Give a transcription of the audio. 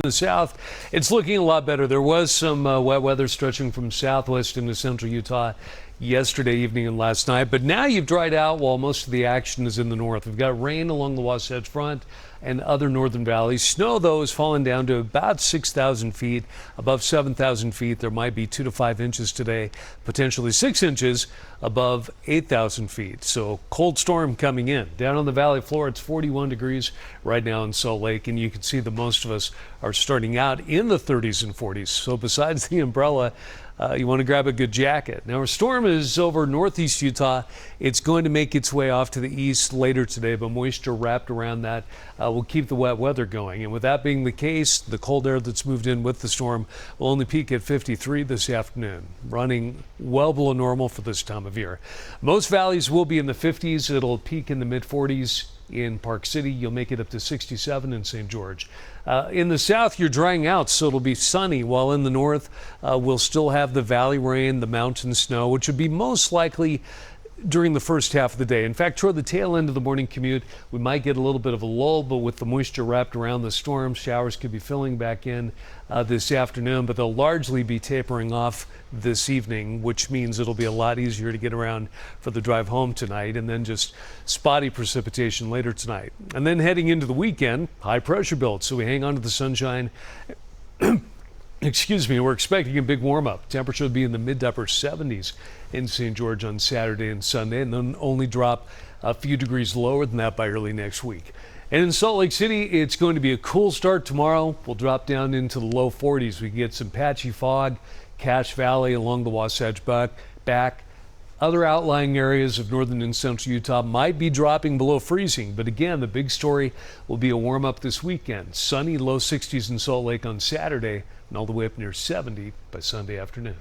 In the south, it's looking a lot better. There was some wet weather stretching from southwest into central Utah yesterday evening and last night, but now you've dried out while most of the action is in the north. We've got rain along the Wasatch Front and other northern valleys. Snow, though, is falling down to about 6,000 feet, above 7,000 feet. There might be 2 to 5 inches today, potentially 6 inches above 8,000 feet. So cold storm coming in. Down on the valley floor, it's 41 degrees right now in Salt Lake, and you can see that most of us are starting out in the 30s and 40s. So besides the umbrella, you want to grab a good jacket. Now, our storm is over northeast Utah. It's going to make its way off to the east later today, but moisture wrapped around that will keep the wet weather going. And with that being the case, the cold air that's moved in with the storm will only peak at 53 this afternoon, running well below normal for this time of year. Most valleys will be in the 50s. It'll peak in the mid-40s. In Park City, you'll make it up to 67 in St. George. In the south, you're drying out, so it'll be sunny, while in the north, we'll still have the valley rain, the mountain snow, which would be most likely during the first half of the day. In fact, toward the tail end of the morning commute, we might get a little bit of a lull, but with the moisture wrapped around the storm, showers could be filling back in this afternoon, but they'll largely be tapering off this evening, which means it'll be a lot easier to get around for the drive home tonight, and then just spotty precipitation later tonight. And then heading into the weekend, high pressure builds, so we hang on to the sunshine. Excuse me, we're expecting a big warm up. Temperature will be in the mid to upper 70s in St. George on Saturday and Sunday, and then only drop a few degrees lower than that by early next week. And in Salt Lake City, it's going to be a cool start tomorrow. We'll drop down into the low 40s. We can get some patchy fog, Cache Valley along the Wasatch back. Other outlying areas of northern and central Utah might be dropping below freezing, but again, the big story will be a warm up this weekend. Sunny, low 60s in Salt Lake on Saturday, and all the way up near 70 by Sunday afternoon.